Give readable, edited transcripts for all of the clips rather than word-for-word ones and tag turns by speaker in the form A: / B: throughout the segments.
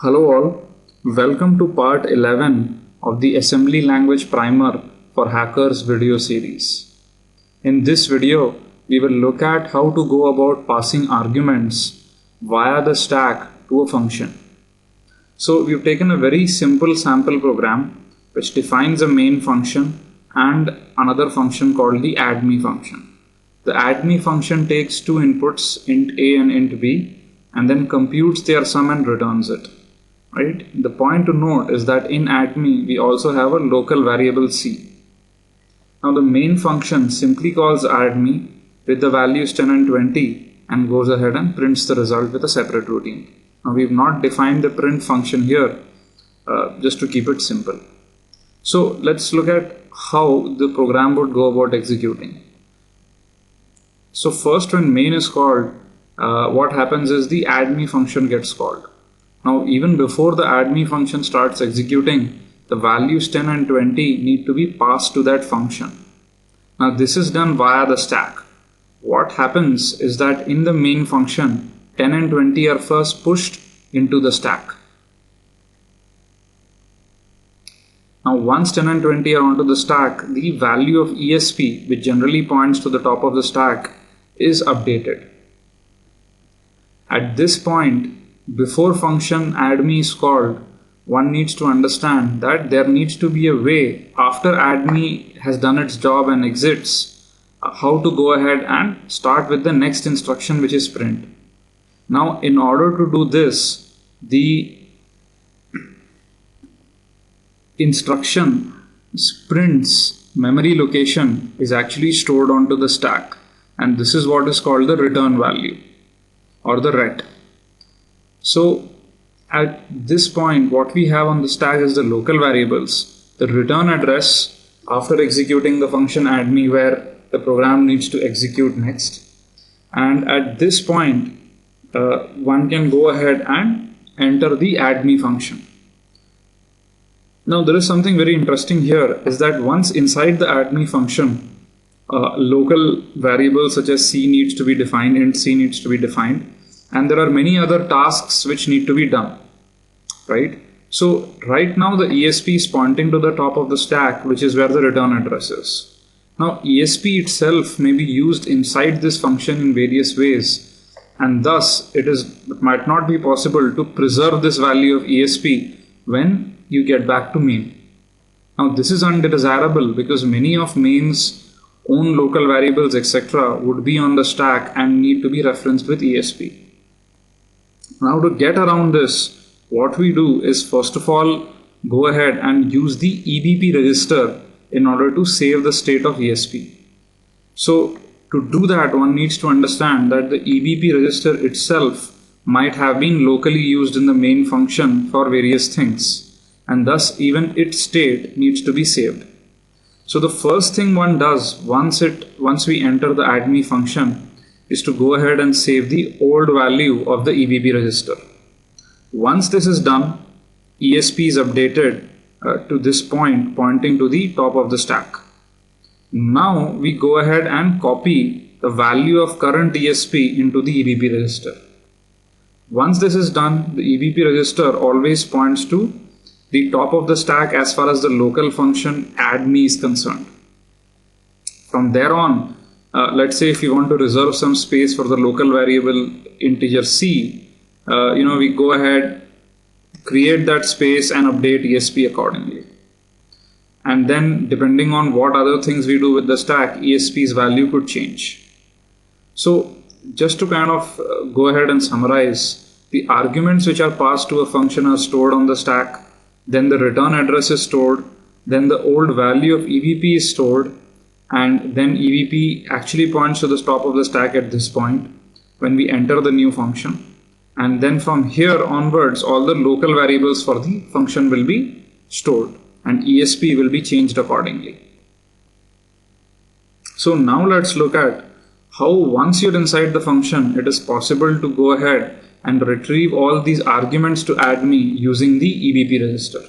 A: Hello all, welcome to part 11 of the Assembly Language Primer for Hackers video series. In this video, we will look at how to go about passing arguments via the stack to a function. So we've taken a very simple sample program which defines a main function and another function called the addme function. The addme function takes two inputs, int a and int b, and then computes their sum and returns it. Right? The point to note is that in addme we also have a local variable c. Now the main function simply calls addme with the values 10 and 20 and goes ahead and prints the result with a separate routine. Now we've not defined the print function here just to keep it simple. So let's look at how the program would go about executing. So first, when main is called, what happens is the addme function gets called. Now even before the addme function starts executing, the values 10 and 20 need to be passed to that function. Now this is done via the stack. What happens is that in the main function, 10 and 20 are first pushed into the stack. Now once 10 and 20 are onto the stack, the value of ESP, which generally points to the top of the stack, is updated. At this point, before function addme is called, one needs to understand that there needs to be a way after addme has done its job and exits, how to go ahead and start with the next instruction, which is print. Now in order to do this, the instruction print's memory location is actually stored onto the stack, and this is what is called the return value or the ret. So at this point, what we have on the stack is the local variables, the return address after executing the function addme where the program needs to execute next, and at this point one can go ahead and enter the addme function. Now there is something very interesting here, is that once inside the addme function, local variables such as c needs to be defined, int c needs to be defined, and there are many other tasks which need to be done, right? So right now the ESP is pointing to the top of the stack, which is where the return address is. Now ESP itself may be used inside this function in various ways, and thus it might not be possible to preserve this value of ESP when you get back to main. Now this is undesirable because many of main's own local variables etc. would be on the stack and need to be referenced with ESP. Now to get around this, what we do is first of all go ahead and use the EBP register in order to save the state of ESP. So to do that, one needs to understand that the EBP register itself might have been locally used in the main function for various things, and thus even its state needs to be saved. So the first thing one does once we enter the addme function is to go ahead and save the old value of the EBP register. Once this is done, ESP is updated to this point pointing to the top of the stack. Now we go ahead and copy the value of current ESP into the EBP register. Once this is done, the EBP register always points to the top of the stack as far as the local function addme is concerned. From there on, let's say if you want to reserve some space for the local variable integer c, we go ahead, create that space and update ESP accordingly. And then depending on what other things we do with the stack, ESP's value could change. So just to kind of go ahead and summarize, the arguments which are passed to a function are stored on the stack, then the return address is stored, then the old value of EBP is stored, and then EBP actually points to the top of the stack at this point when we enter the new function. And then from here onwards, all the local variables for the function will be stored and ESP will be changed accordingly. So now let's look at how once you're inside the function, it is possible to go ahead and retrieve all these arguments to addme using the EBP register.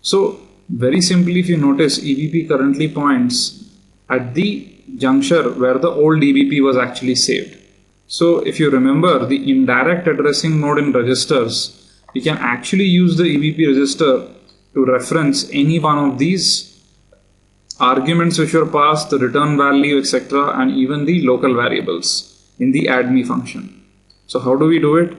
A: So very simply, if you notice, EBP currently points at the juncture where the old EBP was actually saved. So if you remember, the indirect addressing mode in registers we can actually use the EBP register to reference any one of these arguments which were passed, the return value, etc., and even the local variables in the addme function. So how do we do it?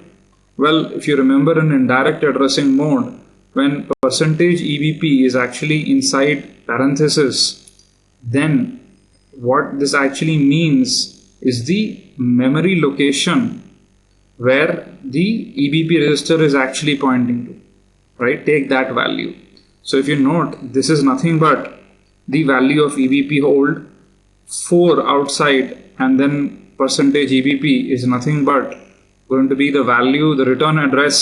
A: Well, if you remember in indirect addressing mode, when %EBP is actually inside parenthesis, then what this actually means is the memory location where the EBP register is actually pointing to, right? Take that value. So if you note, this is nothing but the value of EBP hold, 4 outside, and then %EBP is nothing but going to be the value, the return address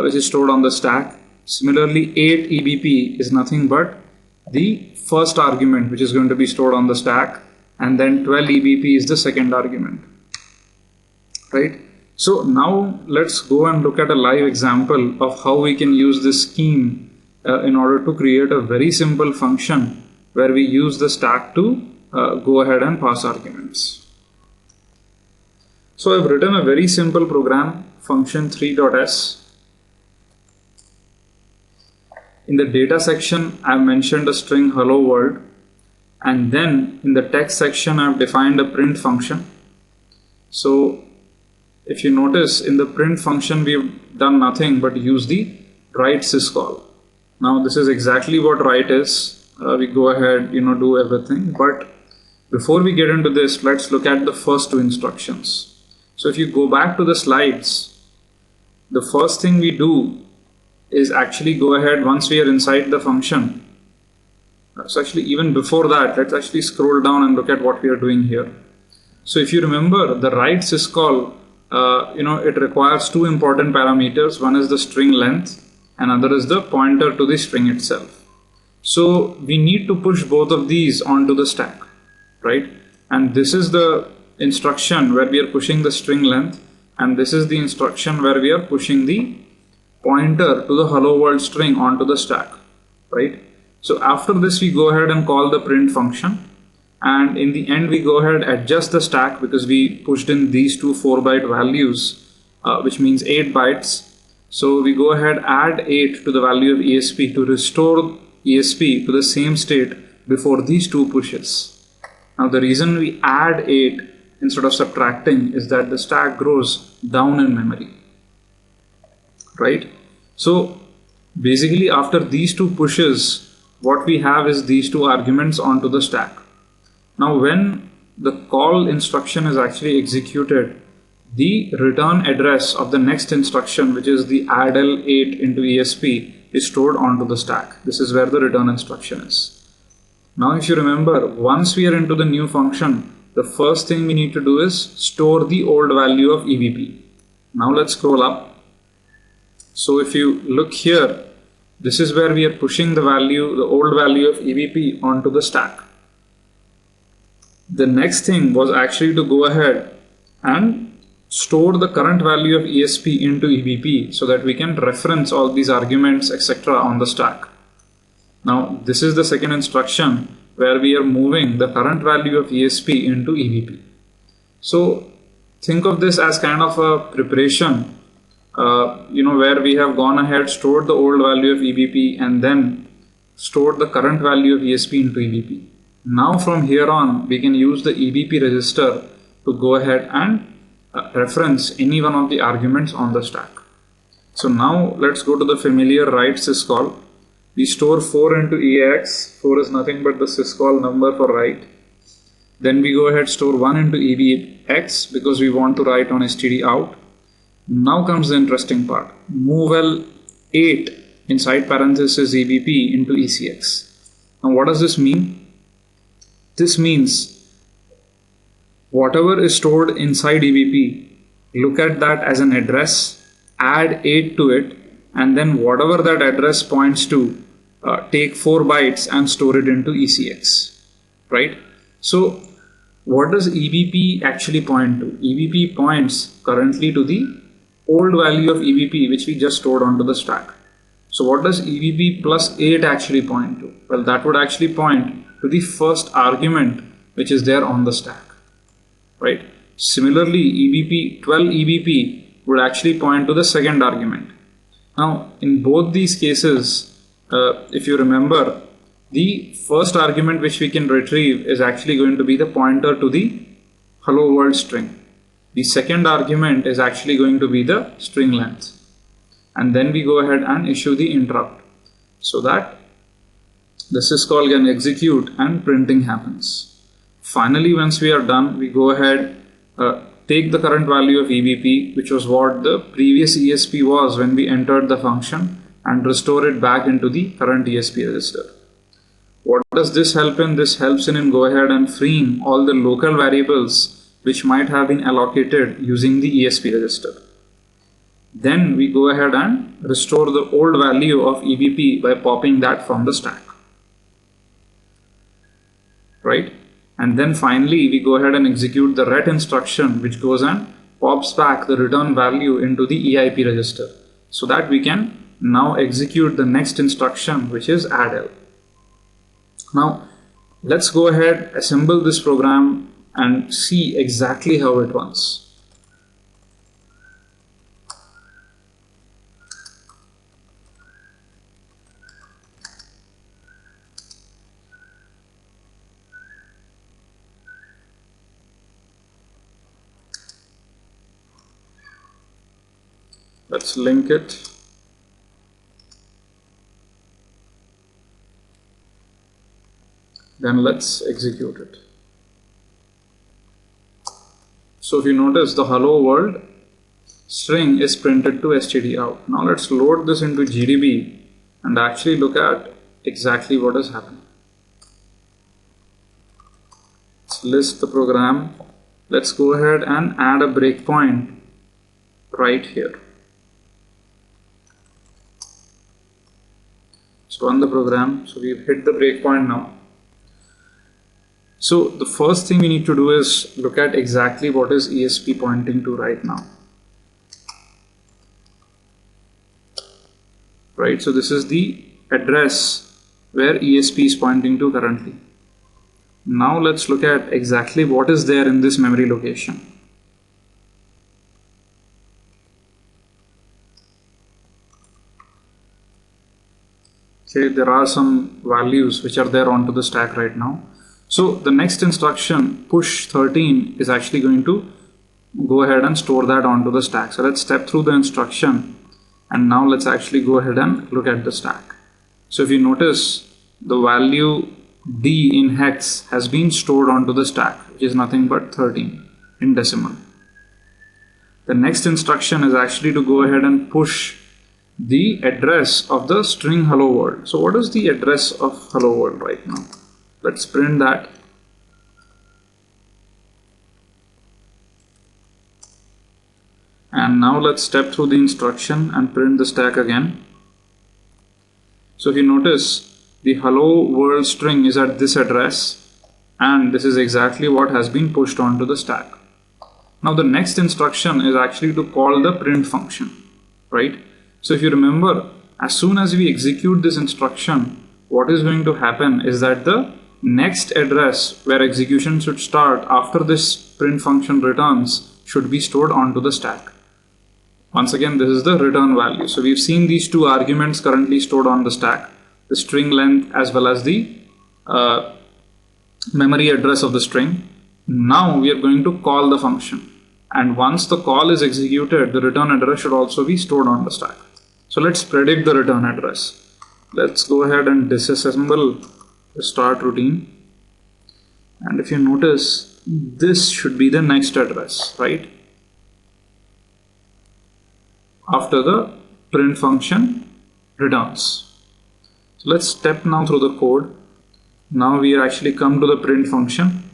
A: which is stored on the stack. Similarly, 8 EBP is nothing but the first argument which is going to be stored on the stack, and then 12 EBP is the second argument, right? So now let's go and look at a live example of how we can use this scheme in order to create a very simple function where we use the stack to go ahead and pass arguments. So I've written a very simple program, function 3.s. In the data section, I've mentioned a string hello world, and then in the text section, I've defined a print function. So if you notice, in the print function, we've done nothing but use the write syscall. Now this is exactly what write is. We go ahead, do everything. But before we get into this, let's look at the first two instructions. So if you go back to the slides, the first thing we do is actually go ahead once we are inside the function. So actually even before that, let's actually scroll down and look at what we are doing here. So if you remember, the write syscall, it requires two important parameters. One is the string length, and another is the pointer to the string itself. So we need to push both of these onto the stack, right? And this is the instruction where we are pushing the string length, and this is the instruction where we are pushing the pointer to the hello world string onto the stack, right? So after this, we go ahead and call the print function, and in the end we go ahead adjust the stack because we pushed in these two 4-byte values, which means 8 bytes. So we go ahead add 8 to the value of ESP to restore ESP to the same state before these two pushes. Now the reason we add 8 instead of subtracting is that the stack grows down in memory, right? So basically after these two pushes, what we have is these two arguments onto the stack. Now when the call instruction is actually executed, the return address of the next instruction, which is the addl 8 into ESP, is stored onto the stack. This is where the return instruction is. Now if you remember, once we are into the new function, the first thing we need to do is store the old value of EBP. Now let's scroll up. So if you look here, this is where we are pushing the value, the old value of EBP onto the stack. The next thing was actually to go ahead and store the current value of ESP into EBP so that we can reference all these arguments, etc. on the stack. Now this is the second instruction where we are moving the current value of ESP into EBP. So think of this as kind of a preparation, where we have gone ahead, stored the old value of EBP, and then stored the current value of ESP into EBP. Now from here on, we can use the EBP register to go ahead and reference any one of the arguments on the stack. So now let's go to the familiar write syscall. We store 4 into EAX. 4 is nothing but the syscall number for write. Then we go ahead store 1 into EBX because we want to write on std out. Now comes the interesting part. Move L8 inside parenthesis EBP into ECX. Now what does this mean? This means whatever is stored inside EBP, look at that as an address, add 8 to it, and then whatever that address points to, take 4 bytes and store it into ECX, right? So what does EBP actually point to? EBP points currently to the old value of EBP which we just stored onto the stack. So what does EBP plus 8 actually point to? Well, that would actually point to the first argument which is there on the stack, right? Similarly, 12 EBP would actually point to the second argument. Now in both these cases, if you remember, the first argument which we can retrieve is actually going to be the pointer to the hello world string. The second argument is actually going to be the string length. And then we go ahead and issue the interrupt, so that the syscall can execute and printing happens. Finally, once we are done, we go ahead, take the current value of EBP, which was what the previous ESP was when we entered the function, and restore it back into the current ESP register. What does this help in? This helps in go ahead and freeing all the local variables which might have been allocated using the ESP register. Then we go ahead and restore the old value of EBP by popping that from the stack. Right? And then finally we go ahead and execute the ret instruction, which goes and pops back the return value into the EIP register, so that we can now execute the next instruction, which is addl. Now let's go ahead, assemble this program and see exactly how it runs. Let's link it. Then let's execute it. So if you notice, the hello world string is printed to std out. Now let's load this into GDB and actually look at exactly what is happening. Let's list the program. Let's go ahead and add a breakpoint right here. So run the program. So we've hit the breakpoint now. So the first thing we need to do is look at exactly what is ESP pointing to right now. Right, so this is the address where ESP is pointing to currently. Now let's look at exactly what is there in this memory location. Okay, there are some values which are there onto the stack right now. So the next instruction, push 13, is actually going to go ahead and store that onto the stack. So let's step through the instruction, and now let's actually go ahead and look at the stack. So if you notice, the value D in hex has been stored onto the stack, which is nothing but 13 in decimal. The next instruction is actually to go ahead and push the address of the string hello world. So what is the address of hello world right now? Let's print that. And now let's step through the instruction and print the stack again. So if you notice, the hello world string is at this address, and this is exactly what has been pushed onto the stack. Now the next instruction is actually to call the print function, right? So if you remember, as soon as we execute this instruction, what is going to happen is that the next address where execution should start after this print function returns should be stored onto the stack. Once again, this is the return value. So we've seen these two arguments currently stored on the stack, the string length as well as the memory address of the string. Now we are going to call the function, and once the call is executed, the return address should also be stored on the stack. So let's predict the return address. Let's go ahead and disassemble the start routine, and if you notice, this should be the next address, right, after the print function returns. So let's step now through the code. Now we actually come to the print function,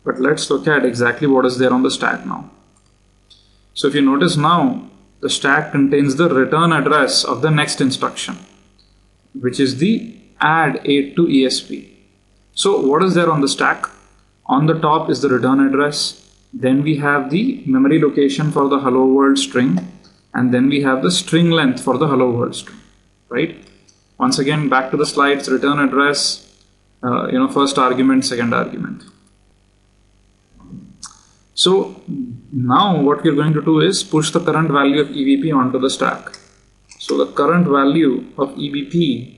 A: but let's look at exactly what is there on the stack now. So if you notice, now the stack contains the return address of the next instruction, which is the add 8 to ESP. So what is there on the stack? On the top is the return address, then we have the memory location for the hello world string, and then we have the string length for the hello world string, right? Once again, back to the slides, return address, first argument, second argument. So now what we're going to do is push the current value of EVP onto the stack. So the current value of EBP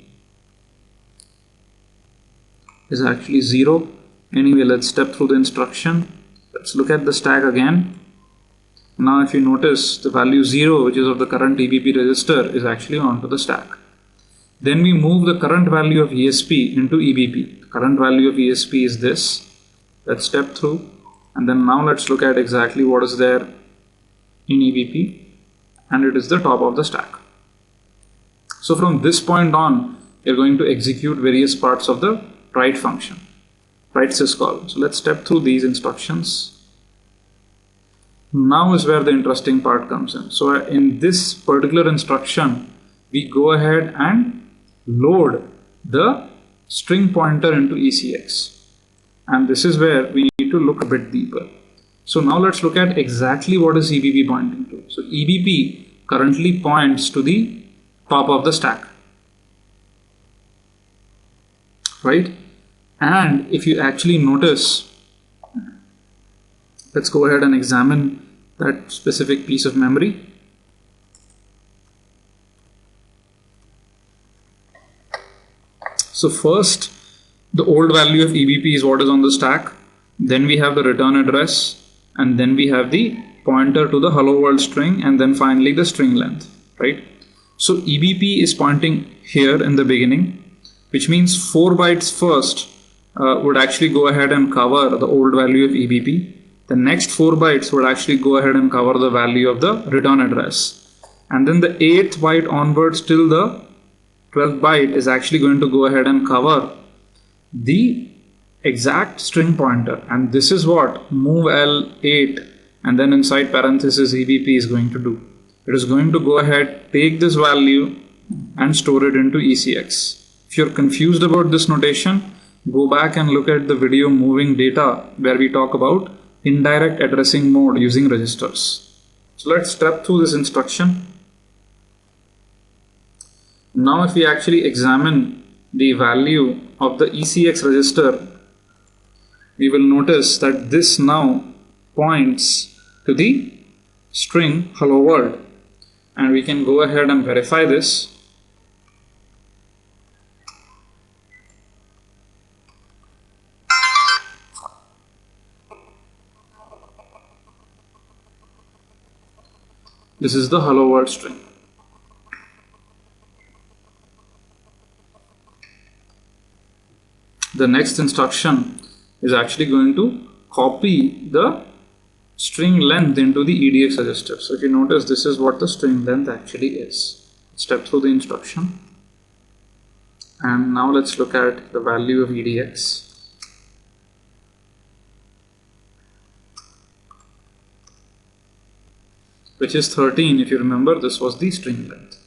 A: is actually 0. Anyway, let's step through the instruction. Let's look at the stack again. Now if you notice, the value 0, which is of the current EBP register, is actually onto the stack. Then we move the current value of ESP into EBP. The current value of ESP is this. Let's step through, and then now let's look at exactly what is there in EBP, and it is the top of the stack. So from this point on, you're going to execute various parts of the write function, write syscall. So let's step through these instructions. Now is where the interesting part comes in. So in this particular instruction, we go ahead and load the string pointer into ECX. And this is where we need to look a bit deeper. So now let's look at exactly what is EBB pointing to. So EBP currently points to the top of the stack, right? And if you actually notice, let's go ahead and examine that specific piece of memory. So first, the old value of EBP is what is on the stack. Then we have the return address, and then we have the pointer to the hello world string, and then finally the string length, right? So EBP is pointing here in the beginning, which means 4 bytes first would actually go ahead and cover the old value of EBP. The next 4 bytes would actually go ahead and cover the value of the return address. And then the 8th byte onwards till the 12th byte is actually going to go ahead and cover the exact string pointer. And this is what move L8 and then inside parenthesis EBP is going to do. It is going to go ahead, take this value and store it into ECX. If you're confused about this notation, go back and look at the video moving data where we talk about indirect addressing mode using registers. So let's step through this instruction. Now if we actually examine the value of the ECX register, we will notice that this now points to the string hello world, and we can go ahead and verify this. This is the hello world string. The next instruction is actually going to copy the string length into the EDX register. So if you notice, this is what the string length actually is. Step through the instruction. And now let's look at the value of EDX. Which is 13. If you remember, this was the string length.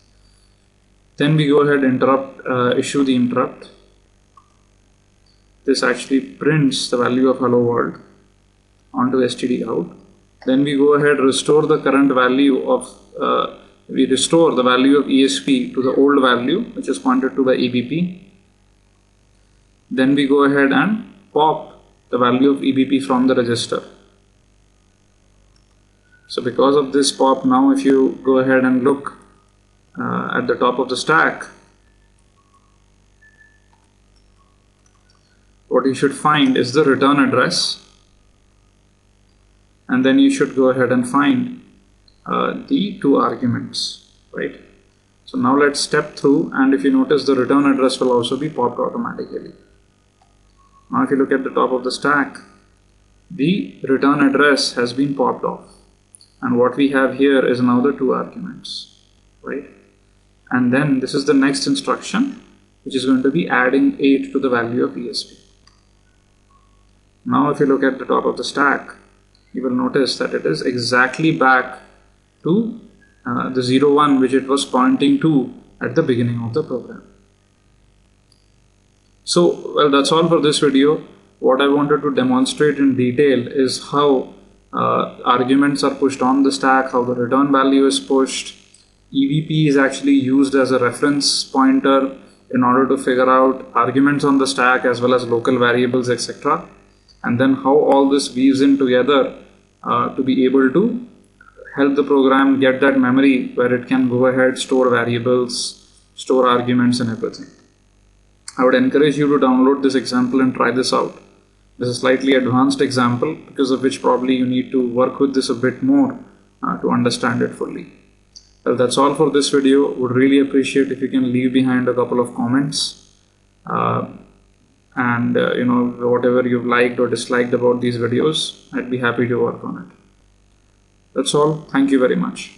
A: Then we go ahead and issue the interrupt. This actually prints the value of hello world onto std out. Then we go ahead, restore the current value of we restore the value of ESP to the old value, which is pointed to by EBP. Then we go ahead and pop the value of EBP from the register. So because of this pop, now if you go ahead and look at the top of the stack, what you should find is the return address, and then you should go ahead and find the 2 arguments, right? So now let's step through, and if you notice, the return address will also be popped automatically. Now if you look at the top of the stack, the return address has been popped off, and what we have here is now the 2 arguments, right? And then this is the next instruction, which is going to be adding 8 to the value of ESP. Now if you look at the top of the stack, you will notice that it is exactly back to the 0, 1 which it was pointing to at the beginning of the program. So, well, that's all for this video. What I wanted to demonstrate in detail is how arguments are pushed on the stack, how the return value is pushed. EBP is actually used as a reference pointer in order to figure out arguments on the stack as well as local variables, etc. And then how all this weaves in together to be able to help the program get that memory where it can go ahead, store variables, store arguments and everything. I would encourage you to download this example and try this out. This is a slightly advanced example, because of which probably you need to work with this a bit more to understand it fully. Well, that's all for this video. Would really appreciate if you can leave behind a couple of comments and whatever you've liked or disliked about these videos. I'd be happy to work on it. That's all. Thank you very much.